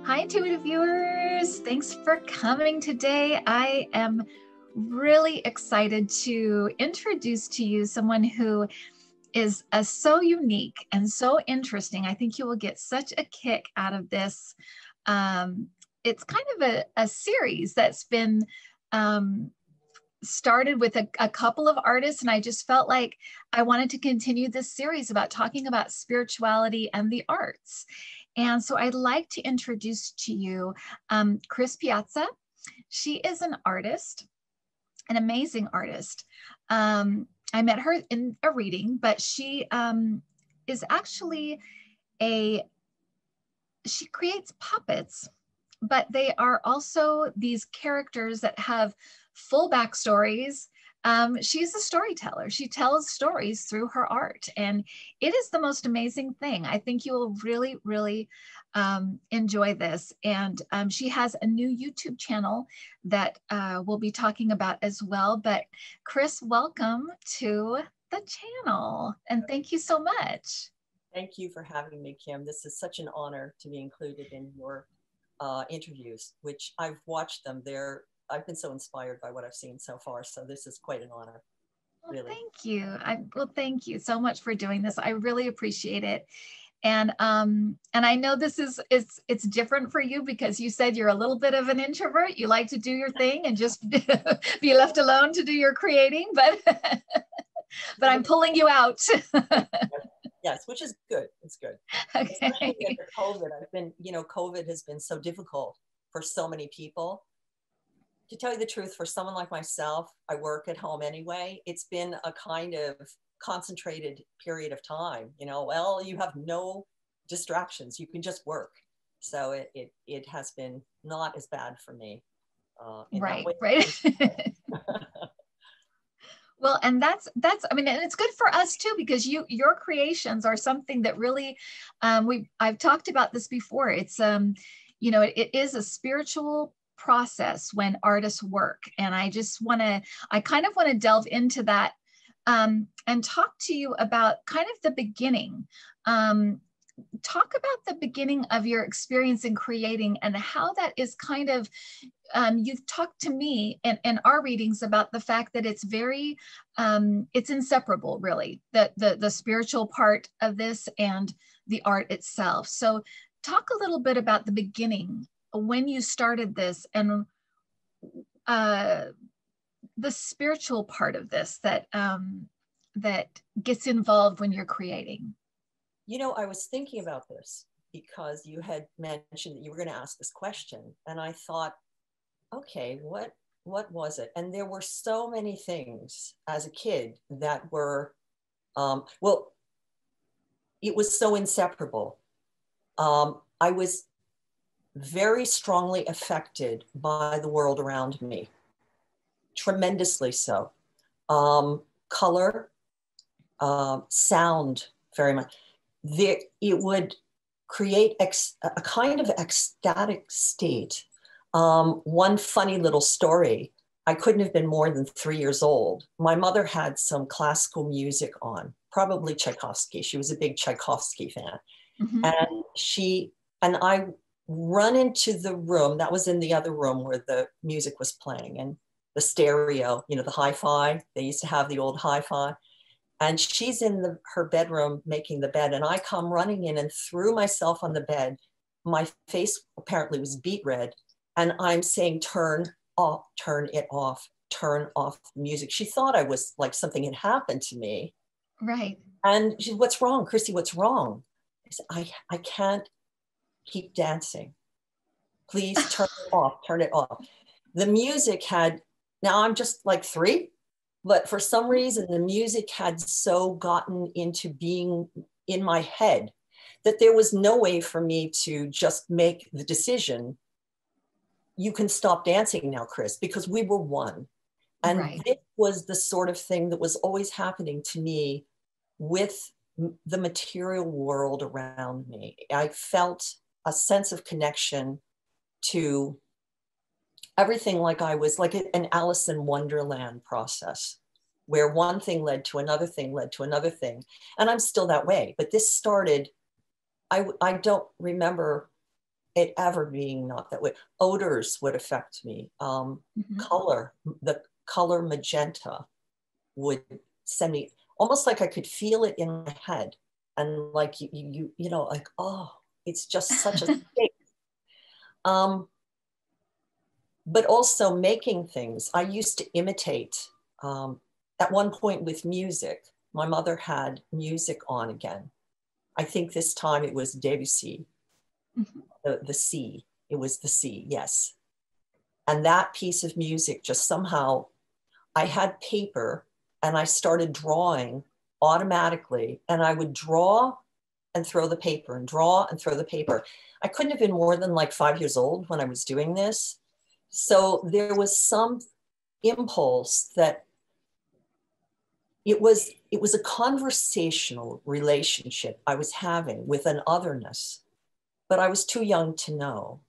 Hi, Intuitive viewers. Thanks for coming today. I am really excited to introduce to you someone who is so unique and so interesting. I think you will get such a kick out of this. It's kind of a series that's been started with a couple of artists, and I just felt like I wanted to continue this series about talking about spirituality and the arts. And so I'd like to introduce to you Chris Piazza. She is an artist, an amazing artist. I met her in a reading, but she is actually she creates puppets, but they are also these characters that have full backstories. She's a storyteller. She tells stories through her art, and it is the most amazing thing. I think you will really, really enjoy this. And she has a new YouTube channel that we'll be talking about as well. But Chris, welcome to the channel, and thank you so much. Thank you for having me, Kim. This is such an honor to be included in your interviews, which I've watched them. I've been so inspired by what I've seen so far. So this is quite an honor. Really. Well, thank you. Thank you so much for doing this. I really appreciate it. And I know this it's different for you because you said you're a little bit of an introvert. You like to do your thing and just be left alone to do your creating, but I'm pulling you out. Yes, which is good. It's good. Okay. Especially after COVID. COVID has been so difficult for so many people. To tell you the truth, for someone like myself, I work at home anyway. It's been a kind of concentrated period of time. Well, you have no distractions. You can just work. So it has been not as bad for me. Right. Well, and that's, I mean, and it's good for us too, because your creations are something that really, I've talked about this before. It's, it is a spiritual process when artists work. And I kind of want to delve into that and talk to you about kind of the beginning. Talk about the beginning of your experience in creating and how that is kind of, you've talked to me in our readings about the fact that it's very, it's inseparable, really, the spiritual part of this and the art itself. So talk a little bit about the beginning, when you started this, and the spiritual part of this that gets involved when you're creating. I was thinking about this because you had mentioned that you were going to ask this question, and I thought, okay, what was it? And there were so many things as a kid that were, it was so inseparable. I was very strongly affected by the world around me, tremendously so. Color, sound, very much. It would create a kind of ecstatic state. One funny little story, I couldn't have been more than 3 years old. My mother had some classical music on, probably Tchaikovsky. She was a big Tchaikovsky fan. Mm-hmm. And I run into the room, that was in the other room where the music was playing, and the stereo, the hi-fi, they used to have the old hi-fi. And she's in her bedroom making the bed, and I come running in and threw myself on the bed. My face apparently was beet red, and I'm saying, turn off, turn it off, turn off the music. She thought I was like something had happened to me. Right. And she said, what's wrong, Christy, what's wrong? I said, I can't keep dancing. Please turn it off, turn it off. The music now I'm just like 3, but for some reason, the music had so gotten into being in my head that there was no way for me to just make the decision, you can stop dancing now, Chris, because we were one. And right. This was the sort of thing that was always happening to me with the material world around me. I felt a sense of connection to everything, like I was like an Alice in Wonderland process, where one thing led to another thing, led to another thing. And I'm still that way. But this started, I don't remember it ever being not that way. Odors would affect me. Color, the color magenta would send me almost like I could feel it in my head. And like, you know, like, oh, it's just such a state. But also making things. I used to imitate at one point with music. My mother had music on again. I think this time it was Debussy, the sea. It was the sea, yes. And that piece of music just somehow, I had paper and I started drawing automatically, and I would draw and throw the paper and draw and throw the paper. I couldn't have been more than like 5 years old when I was doing this. So there was some impulse that it was a conversational relationship I was having with an otherness, but I was too young to know.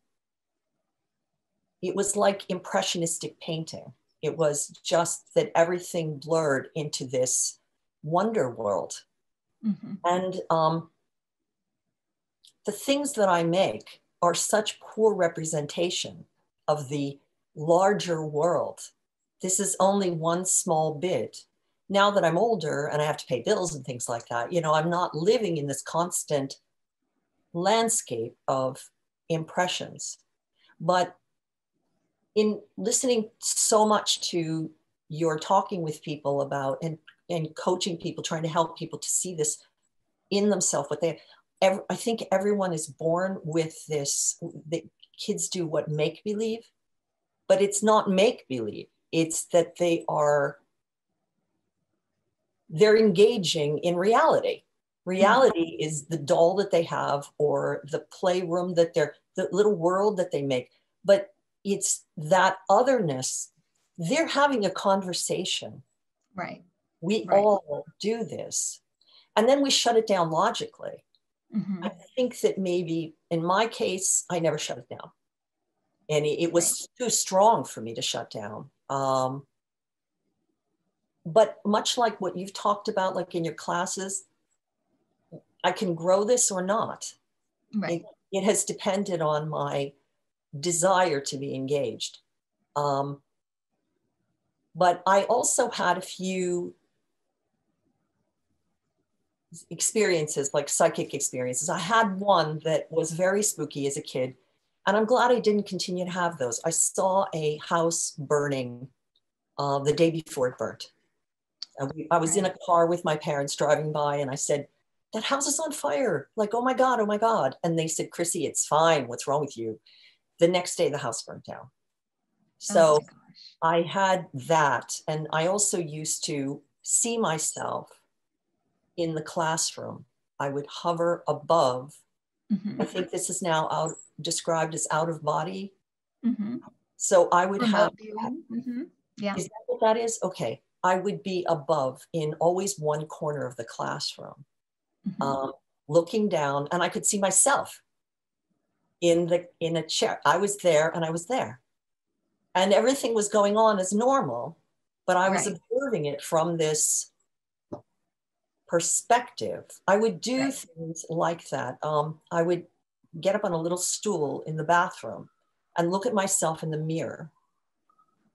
It was like impressionistic painting. It was just that everything blurred into this wonder world. And the things that I make are such poor representation of the larger world. This is only one small bit. Now that I'm older and I have to pay bills and things like that, you know, I'm not living in this constant landscape of impressions. But in listening so much to your talking with people about and coaching people, trying to help people to see this in themselves, what they, I think everyone is born with this, that kids do what make believe, but it's not make believe. It's that they're engaging in reality. Reality is the doll that they have, or the playroom that the little world that they make. But it's that otherness. They're having a conversation. Right. We all do this. And then we shut it down logically. I think that maybe in my case, I never shut it down. And it was too strong for me to shut down. But much like what you've talked about, like in your classes, I can grow this or not. Right. It has depended on my desire to be engaged. But I also had a few experiences, like psychic experiences. I had one that was very spooky as a kid, and I'm glad I didn't continue to have those. I saw a house burning the day before it burnt. I was in a car with my parents driving by, and I said, that house is on fire. Like, oh my God, oh my God. And they said, Chrissy, it's fine. What's wrong with you? The next day, the house burned down. So I had that. And I also used to see myself in the classroom. I would hover above. I think this is now described as out of body. So I would have, yeah. Is that what that is? Okay. I would be above in always one corner of the classroom, looking down, and I could see myself in a chair. I was there and I was there. And everything was going on as normal, but I was observing it from this perspective. I would do things like that. I would get up on a little stool in the bathroom and look at myself in the mirror.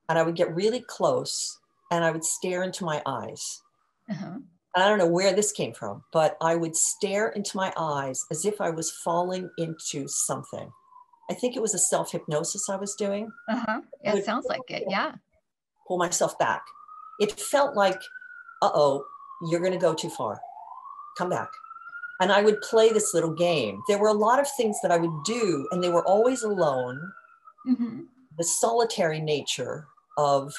And I would get really close and I would stare into my eyes. I don't know where this came from, but I would stare into my eyes as if I was falling into something. I think it was a self-hypnosis I was doing. Yeah, it sounds like it. Yeah. Pull myself back. It felt like, uh-oh, you're going to go too far. Come back. And I would play this little game. There were a lot of things that I would do, and they were always alone. The solitary nature of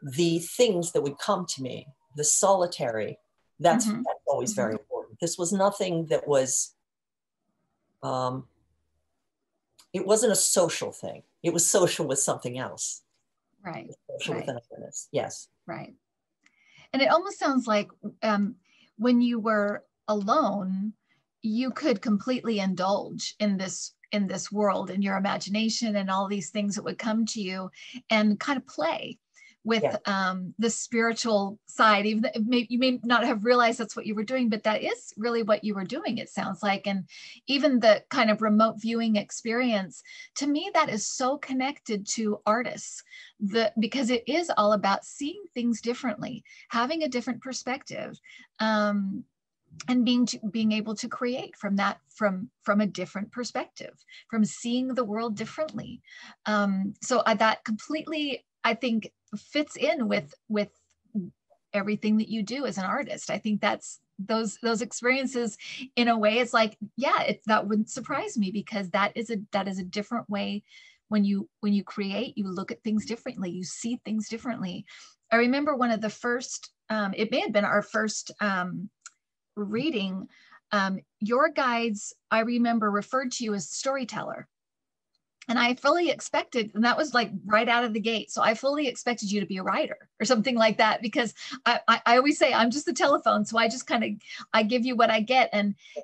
the things that would come to me, the solitary, that's always very important. This was nothing that was, it wasn't a social thing. It was social with something else. Right. Social with another. Yes. Right. And it almost sounds like when you were alone, you could completely indulge in this world, in your imagination and all these things that would come to you and kind of play. with the spiritual side, even though you may not have realized that's what you were doing, but that is really what you were doing, it sounds like. And even the kind of remote viewing experience, to me, that is so connected to artists, because it is all about seeing things differently, having a different perspective, and being able to create from that, from a different perspective, from seeing the world differently. So that completely, I think, fits in with everything that you do as an artist. I think that's those experiences, in a way, it's like, yeah, that wouldn't surprise me, because that is a different way. When you create, you look at things differently, you see things differently. I remember one of the first, it may have been our first reading, your guides, I remember, referred to you as storyteller. And I fully expected, and that was like right out of the gate. So I fully expected you to be a writer or something like that, because I always say I'm just the telephone. So I just I give you what I get,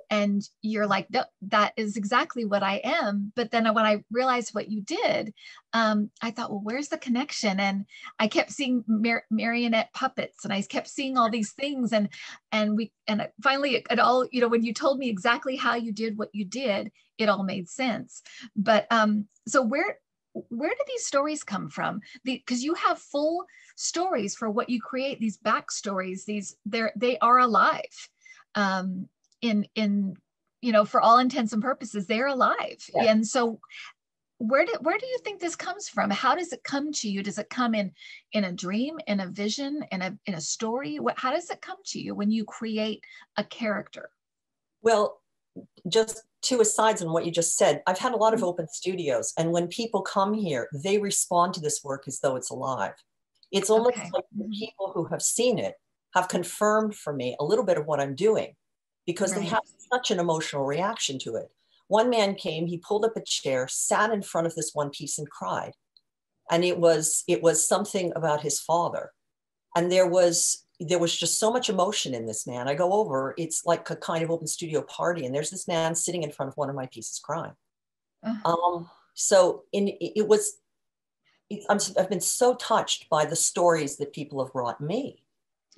and you're like, no, that is exactly what I am. But then when I realized what you did, I thought, well, where's the connection? And I kept seeing marionette puppets, and I kept seeing all these things, and finally it all, when you told me exactly how you did what you did, it all made sense. But so where do these stories come from? Because you have full stories for what you create, these backstories, they are alive. In for all intents and purposes, they're alive. Yeah. And so where do you think this comes from? How does it come to you? Does it come in a dream, in a vision, in a story? How does it come to you when you create a character? Well, just two asides on what you just said. I've had a lot of open studios, and when people come here, they respond to this work as though it's alive. It's almost like the people who have seen it have confirmed for me a little bit of what I'm doing, because they have such an emotional reaction to it. One man came, he pulled up a chair, sat in front of this one piece and cried. And it was something about his father. And there was just so much emotion in this man. I go over, it's like a kind of open studio party, and there's this man sitting in front of one of my pieces crying. So I've been so touched by the stories that people have brought me,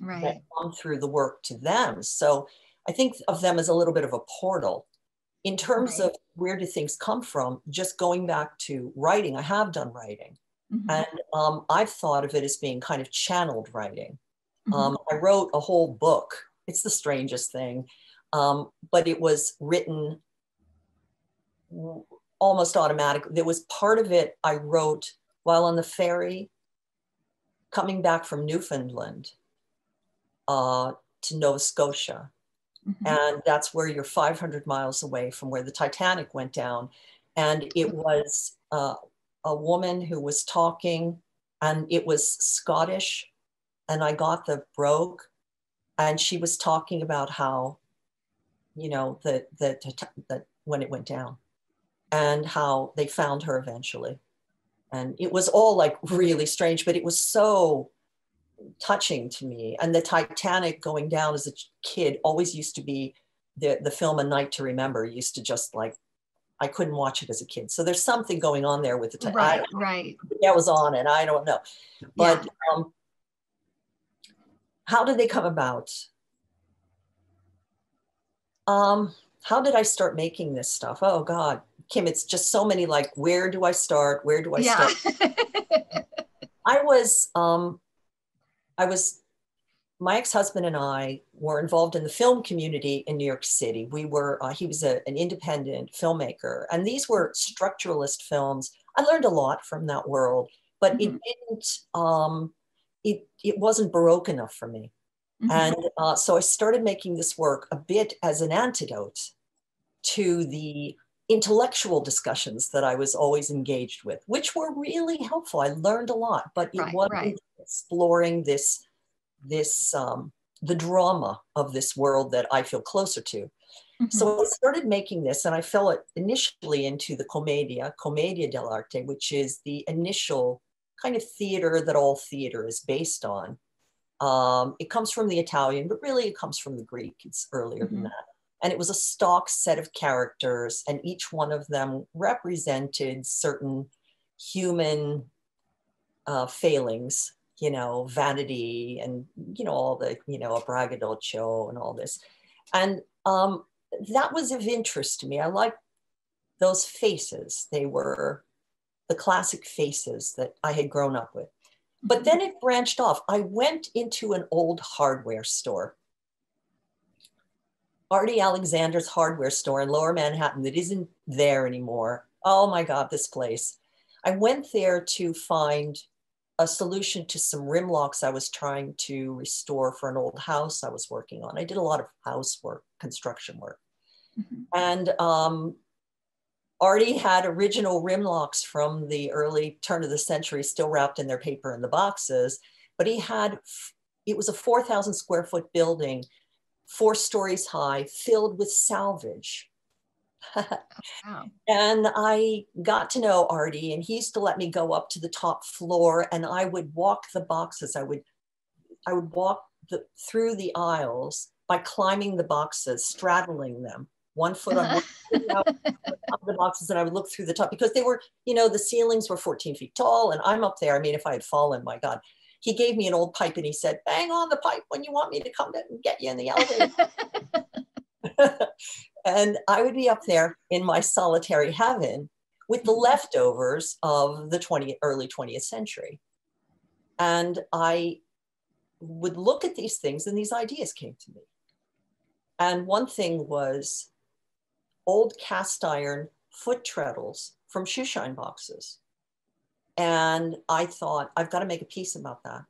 that come through the work to them. So I think of them as a little bit of a portal. In terms of where do things come from, just going back to writing, I have done writing. And I've thought of it as being kind of channeled writing. I wrote a whole book. It's the strangest thing, but it was written almost automatically. There was part of it I wrote while on the ferry coming back from Newfoundland to Nova Scotia. And that's where you're 500 miles away from where the Titanic went down. And it was a woman who was talking, and it was Scottish. And I got the brogue, and she was talking about how, that when it went down, and how they found her eventually. And it was all like really strange, but it was so touching to me. And the Titanic going down as a kid always used to be the film A Night to Remember. Used to just like, I couldn't watch it as a kid. So there's something going on there with the Titanic. Right. That was on, and I don't know. But how did they come about? How did I start making this stuff? Oh God, Kim, it's just so many, like, where do I start? Where do I start? My ex-husband and I were involved in the film community in New York City. He was an independent filmmaker, and these were structuralist films. I learned a lot from that world, but it didn't, it wasn't Baroque enough for me. And so I started making this work a bit as an antidote to the intellectual discussions that I was always engaged with, which were really helpful. I learned a lot, but it wasn't exploring the drama of this world that I feel closer to. So I started making this, and I fell initially into the commedia dell'arte, which is the initial kind of theater that all theater is based on. It comes from the Italian, but really it comes from the Greek. It's earlier than that. And it was a stock set of characters, and each one of them represented certain human failings, you know, vanity and, you know, all the, you know, a braggadocio and all this. And that was of interest to me. I liked those faces. They were the classic faces that I had grown up with. But then it branched off. I went into an old hardware store, Artie Alexander's hardware store in Lower Manhattan that isn't there anymore. Oh my God, this place. I went there to find a solution to some rim locks I was trying to restore for an old house I was working on. I did a lot of housework, construction work. And Artie had original rim locks from the early turn of the century, still wrapped in their paper in the boxes. But he had, it was a 4,000 square foot building, 4 stories high, filled with salvage. Wow. And I got to know Artie, and he used to let me go up to the top floor, and I would walk the boxes. I would walk through the aisles by climbing the boxes, straddling them, one foot on one foot out of the boxes, and I would look through the top because they were, you know, the ceilings were 14 feet tall, and I'm up there. I mean, if I had fallen, my God. He gave me an old pipe and he said, "Bang on the pipe when you want me to come and get you in the elevator." And I would be up there in my solitary heaven with the leftovers of the early 20th century. And I would look at these things and these ideas came to me. And one thing was old cast iron foot treadles from shoe shine boxes. And I thought, I've got to make a piece about that.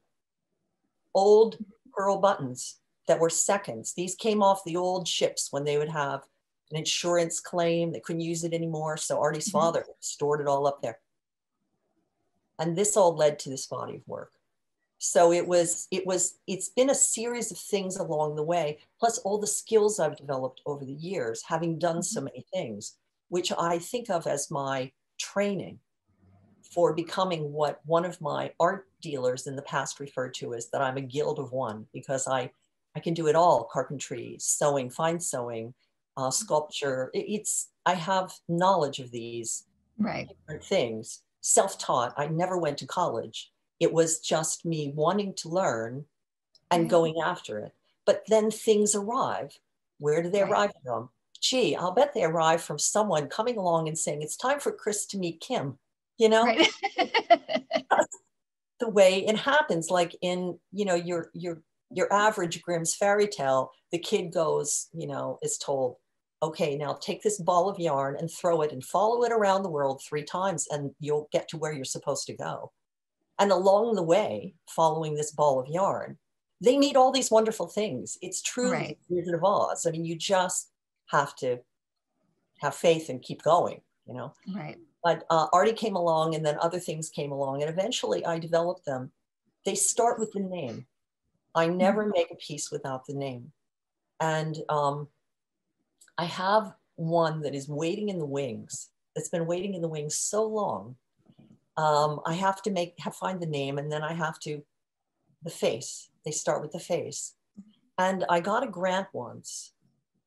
Old pearl buttons that were seconds. These came off the old ships when they would have an insurance claim. They couldn't use it anymore. So Artie's father stored it all up there. And this all led to this body of work. So it's been a series of things along the way, plus all the skills I've developed over the years, having done so many things, which I think of as my training for becoming what one of my art dealers in the past referred to as that I'm a guild of one, because I can do it all: carpentry, sewing, fine sewing, sculpture. I have knowledge of these different things, self-taught. I never went to college. It was just me wanting to learn and going after it. But then things arrive. Where do they arrive from? Gee, I'll bet they arrive from someone coming along and saying, "It's time for Chris to meet Kim." You know, the way it happens, like in, you know, your average Grimm's fairy tale, the kid goes, you know, is told, "Okay, now take this ball of yarn and throw it and follow it around the world 3 times and you'll get to where you're supposed to go." And along the way, following this ball of yarn, they meet all these wonderful things. It's truly the Wizard of Oz. I mean, you just have to have faith and keep going, you know? But Artie came along, and then other things came along, and eventually I developed them. They start with the name. I never make a piece without the name. And I have one that is waiting in the wings. It's been waiting in the wings so long. I have to find the name, and then I have to, the face. They start with the face. And I got a grant once,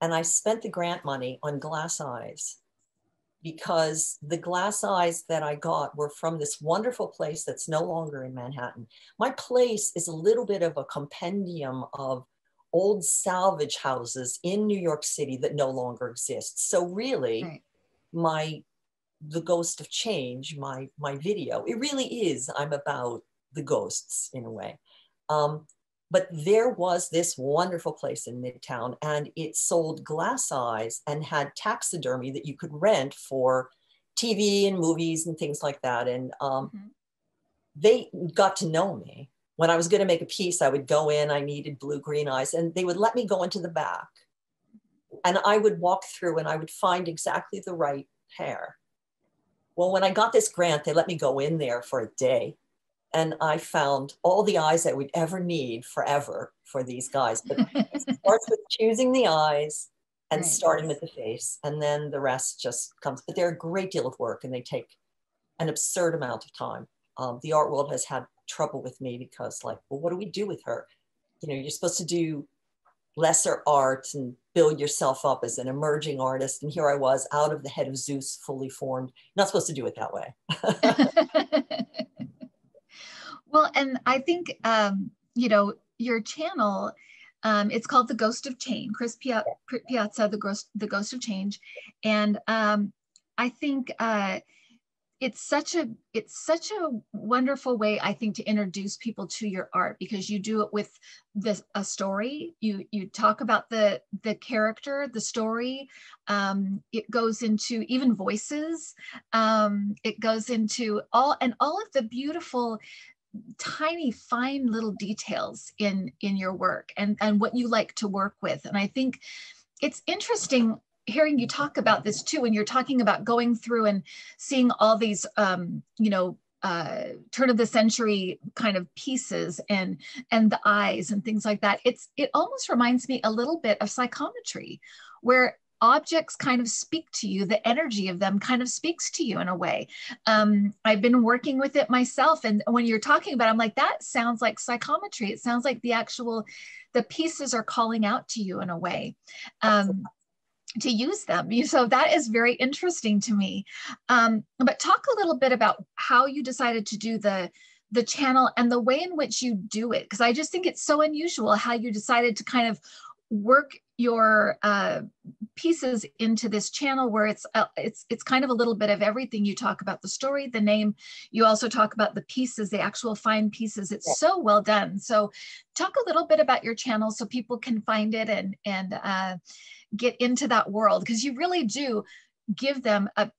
and I spent the grant money on glass eyes, because the glass eyes that I got were from this wonderful place that's no longer in Manhattan. My place is a little bit of a compendium of old salvage houses in New York City that no longer exist. So really, the Ghost of Change, my video, it really is, I'm about the ghosts in a way. But there was this wonderful place in Midtown, and it sold glass eyes and had taxidermy that you could rent for TV and movies and things like that. And they got to know me. When I was going to make a piece, I would go in, I needed blue-green eyes, and they would let me go into the back. And I would walk through and I would find exactly the right pair. Well, when I got this grant, they let me go in there for a day. And I found all the eyes I would ever need forever for these guys. But it starts with choosing the eyes and starting with the face. And then the rest just comes. But they're a great deal of work, and they take an absurd amount of time. The art world has had trouble with me because, like, well, what do we do with her? You know, you're supposed to do lesser art and build yourself up as an emerging artist. And here I was, out of the head of Zeus, fully formed. Not supposed to do it that way. Well, and I think, your channel, it's called The Ghost of Change, Piazza, The Ghost of Change. And I think it's such a wonderful way, I think, to introduce people to your art, because you do it with a story. You talk about the character, the story. It goes into even voices. It goes into all of the beautiful, tiny, fine little details in your work, and what you like to work with. And I think it's interesting hearing you talk about this too, when you're talking about going through and seeing all these, turn of the century kind of pieces, and the eyes and things like that. It almost reminds me a little bit of psychometry, where objects kind of speak to you. The energy of them kind of speaks to you in a way. I've been working with it myself, and when you're talking about it, I'm like, that sounds like psychometry. It sounds like the pieces are calling out to you in a way. To use them. So that is very interesting to me. But talk a little bit about how you decided to do the channel and the way in which you do it, because I just think it's so unusual how you decided to kind of work your pieces into this channel, where it's kind of a little bit of everything. You talk about the story, the name. You also talk about the pieces, the actual fine pieces. It's so well done. So talk a little bit about your channel so people can find it and get into that world, because you really do give them a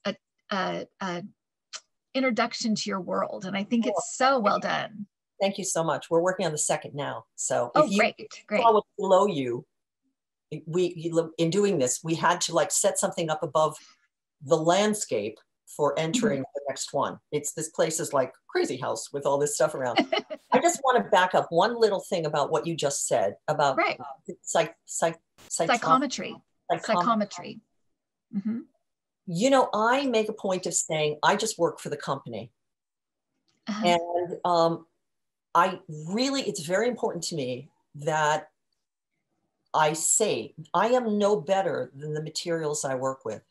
introduction to your world, and I think it's so well done. Thank you so much. We're working on the second now, so if you great. Saw what's below you, in doing this, we had to like set something up above the landscape for entering the next one. This place is like crazy house with all this stuff around. I just want to back up one little thing about what you just said about psychometry. I make a point of saying I just work for the company. And it's very important to me that I say I am no better than the materials I work with.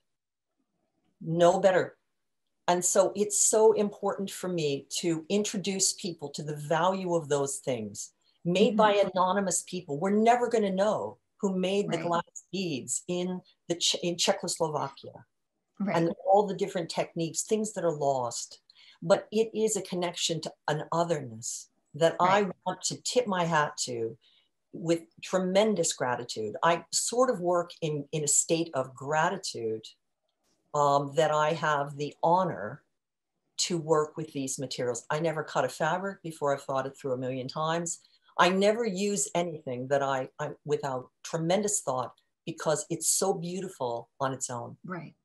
No better. And so it's so important for me to introduce people to the value of those things made by anonymous people. We're never going to know who made the glass beads in Czechoslovakia, and all the different techniques, things that are lost. But it is a connection to an otherness that I want to tip my hat to with tremendous gratitude. I sort of work in a state of gratitude that I have the honor to work with these materials. I never cut a fabric before I've thought it through a million times. I never use anything that I without tremendous thought, because it's so beautiful on its own. Right.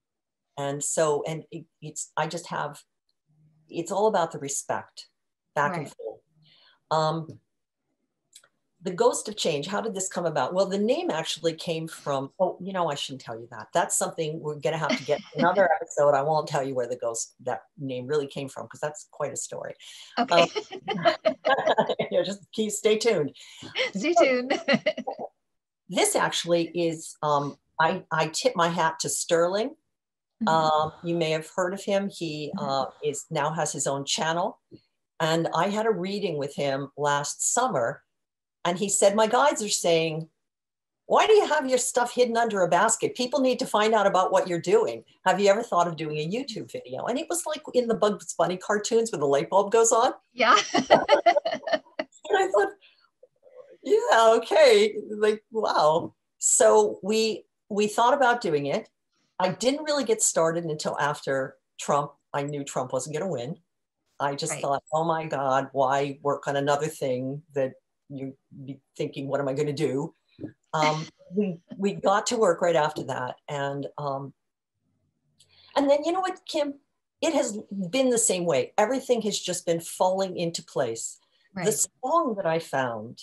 And so, it's all about the respect back and forth. The Ghost of Change, how did this come about? Well, the name actually came from, I shouldn't tell you that. That's something we're going to have to get another episode. I won't tell you where that name really came from, because that's quite a story. Okay. Just stay tuned. Stay tuned. This actually is, I tip my hat to Sterling. You may have heard of him. He now has his own channel. And I had a reading with him last summer. And he said, my guides are saying, why do you have your stuff hidden under a basket? People need to find out about what you're doing. Have you ever thought of doing a YouTube video? And it was like in the Bugs Bunny cartoons where the light bulb goes on. Yeah. And I thought, yeah, okay. Like, wow. So we thought about doing it. I didn't really get started until after Trump. I knew Trump wasn't going to win. I just thought, oh my God, why work on another thing that you'd be thinking, what am I going to do? We got to work right after that. And then, you know what, Kim? It has been the same way. Everything has just been falling into place. The song that I found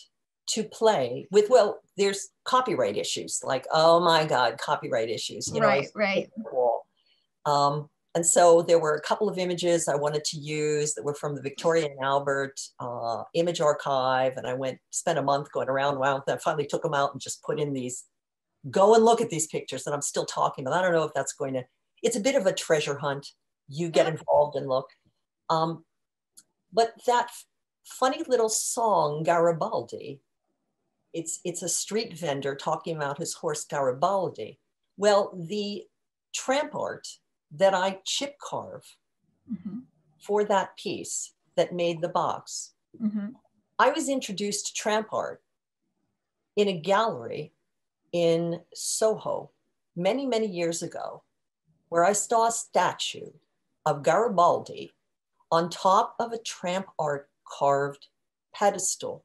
to play with, there's copyright issues, like, oh my God, copyright issues. Right. And so there were a couple of images I wanted to use that were from the Victoria and Albert image archive. And I spent a month going around. I finally took them out and just put in these, go and look at these pictures that I'm still talking about. I don't know if that's it's a bit of a treasure hunt. You get involved and look. But that funny little song, Garibaldi. It's a street vendor talking about his horse Garibaldi. Well, the tramp art that I chip carve for that piece that made the box, I was introduced to tramp art in a gallery in Soho many, many years ago, where I saw a statue of Garibaldi on top of a tramp art carved pedestal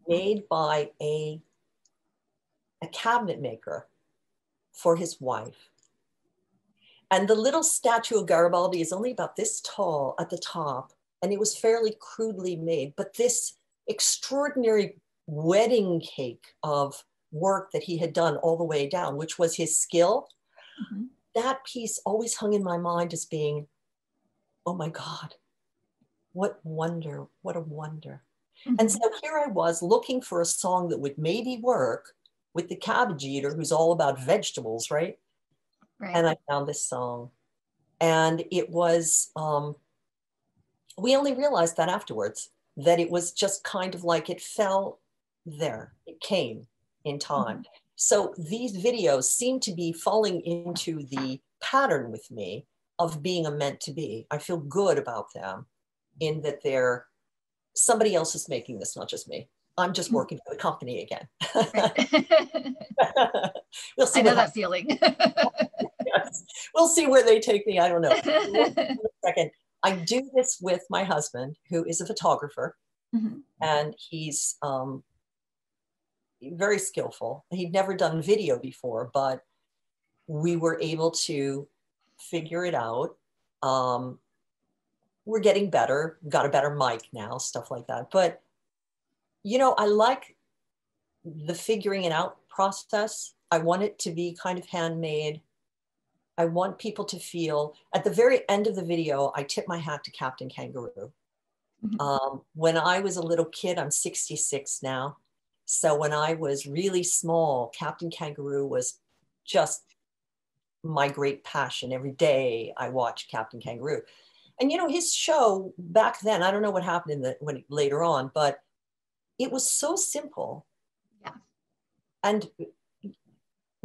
made by a cabinet maker for his wife. And the little statue of Garibaldi is only about this tall at the top, and it was fairly crudely made. But this extraordinary wedding cake of work that he had done all the way down, which was his skill, that piece always hung in my mind as being, oh my God, what wonder, what a wonder. And so here I was looking for a song that would maybe work with the cabbage eater who's all about vegetables, right? And I found this song. And it was, we only realized that afterwards, that it was just kind of like it fell there. It came in time. So these videos seem to be falling into the pattern with me of being a meant to be. I feel good about them in that they're, somebody else is making this, not just me. I'm just working for the company again. We'll see. I know that feeling. Yes. We'll see where they take me. I don't know. Second, I do this with my husband, who is a photographer, and he's very skillful. He'd never done video before, but we were able to figure it out. We're getting better, got a better mic now, stuff like that. But, you know, I like the figuring it out process. I want it to be kind of handmade. I want people to feel, at the very end of the video, I tip my hat to Captain Kangaroo. When I was a little kid, I'm 66 now. So when I was really small, Captain Kangaroo was just my great passion. Every day I watched Captain Kangaroo. And, you know, his show back then, I don't know what happened later on, but it was so simple. Yeah. And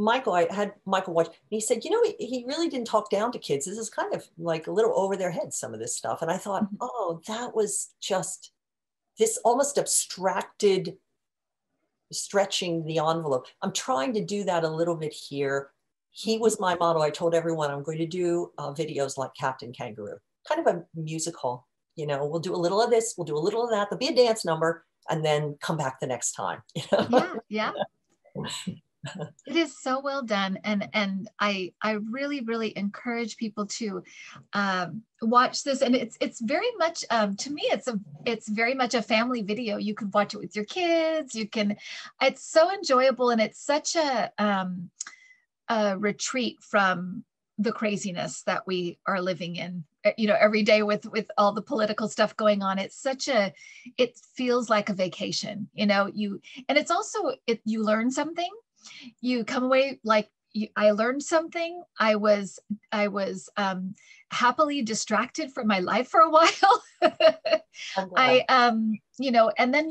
I had Michael watch, and he said, you know, he really didn't talk down to kids. This is kind of like a little over their heads, some of this stuff. And I thought, oh, that was just this almost abstracted stretching the envelope. I'm trying to do that a little bit here. He was my model. I told everyone I'm going to do videos like Captain Kangaroo, kind of a musical. You know, we'll do a little of this, we'll do a little of that. There'll be a dance number, and then come back the next time. You know? Yeah. It is so well done, and I really encourage people to watch this. And it's very much to me it's very much a family video. You can watch it with your kids. It's so enjoyable, and it's such a retreat from the craziness that we are living in, you know, every day with all the political stuff going on. It feels like a vacation, you know. And it's also, you learn something. You come away like, I learned something. I was happily distracted from my life for a while. You know, and then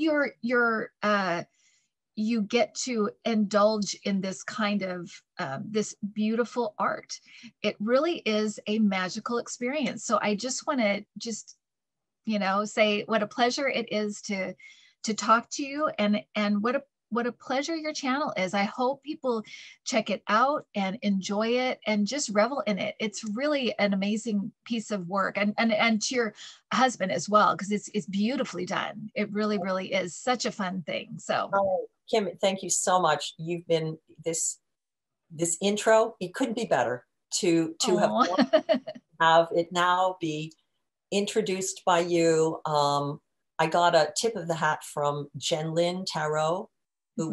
you get to indulge in this kind of this beautiful art. It really is a magical experience. So I just want to you know, say what a pleasure it is to talk to you, and what a pleasure your channel is. I hope people check it out and enjoy it and just revel in it. It's really an amazing piece of work, and to your husband as well, because it's beautifully done. It really is such a fun thing. So Kim, thank you so much. You've been this intro, it couldn't be better to have it now be introduced by you. I got a tip of the hat from Jen Lynn Tarot,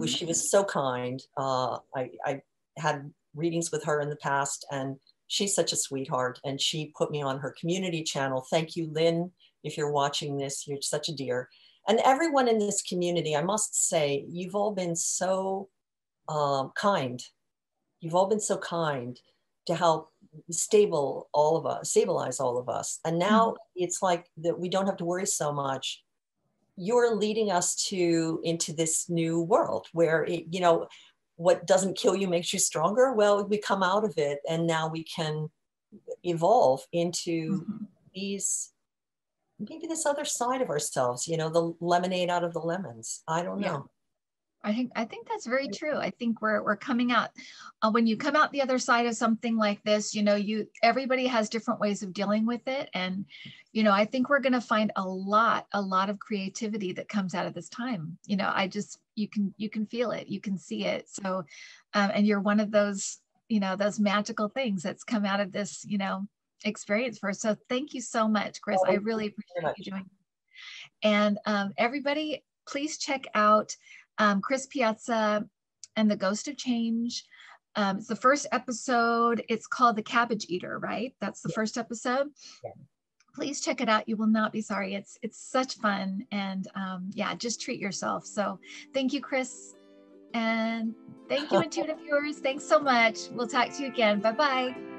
she was so kind. I had readings with her in the past, and she's such a sweetheart, and she put me on her community channel. Thank you, Lynn. If you're watching this, you're such a dear. And everyone in this community, I must say, you've all been so kind. You've all been so kind to help stabilize all of us. And now it's like that we don't have to worry so much you're leading us into this new world where what doesn't kill you makes you stronger. Well, we come out of it, and now we can evolve into Mm-hmm. these, maybe this other side of ourselves, the lemonade out of the lemons. I don't Yeah. know. I think that's very true. I think we're coming out, when you come out the other side of something like this, everybody has different ways of dealing with it. And, I think we're going to find a lot of creativity that comes out of this time. You can feel it, you can see it. So, and you're one of those, those magical things that's come out of this, experience for us. So thank you so much, Chris. Oh, I thank really you very appreciate you much. doing it. And everybody, please check out Chris Piazza and the Ghost of Change. It's the first episode. It's called The Cabbage Eater, right? That's the Yeah, first episode. yeah. Please check it out. You will not be sorry. It's such fun. And yeah, just treat yourself. So thank you, Chris. And thank you, Intuitive viewers. Thanks so much. We'll talk to you again. Bye-bye.